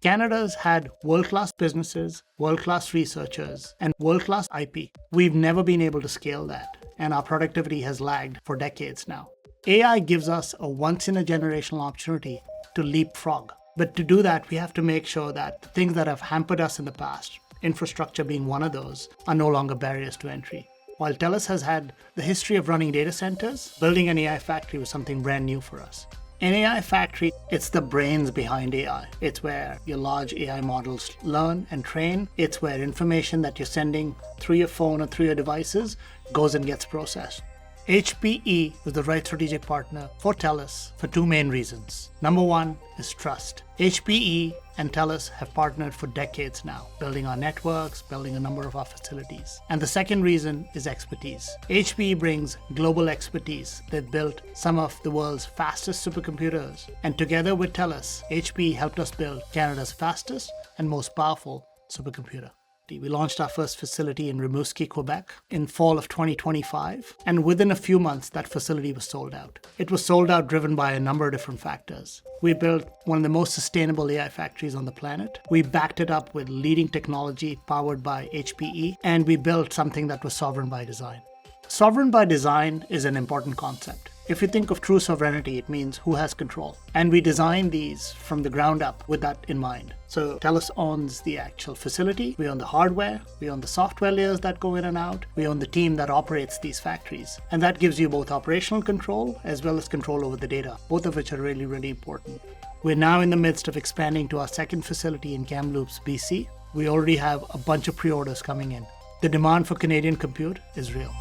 Canada's had world-class businesses, world-class researchers, and world-class IP. We've never been able to scale that, and our productivity has lagged for decades now. AI gives us a once-in-a-generational opportunity to leapfrog. But to do that, we have to make sure that the things that have hampered us in the past, infrastructure being one of those, are no longer barriers to entry. While TELUS has had the history of running data centers, building an AI factory was something brand new for us. An AI factory, it's the brains behind AI. It's where your large AI models learn and train. It's where information that you're sending through your phone or through your devices goes and gets processed. HPE was the right strategic partner for TELUS for two main reasons. Number one is trust. HPE and TELUS have partnered for decades now, building our networks, building a number of our facilities. And the second reason is expertise. HPE brings global expertise. They've built some of the world's fastest supercomputers. And together with TELUS, HPE helped us build Canada's fastest and most powerful supercomputer. We launched our first facility in Rimouski, Quebec in fall of 2025, and within a few months that facility was sold out. It was sold out driven by a number of different factors. We built one of the most sustainable AI factories on the planet. We backed it up with leading technology powered by HPE, and we built something that was sovereign by design. Sovereign by design is an important concept. If you think of true sovereignty, it means who has control. And we designed these from the ground up with that in mind. So TELUS owns the actual facility, we own the hardware, we own the software layers that go in and out, we own the team that operates these factories. And that gives you both operational control as well as control over the data, both of which are really, really important. We're now in the midst of expanding to our second facility in Kamloops, BC. We already have a bunch of pre-orders coming in. The demand for Canadian compute is real.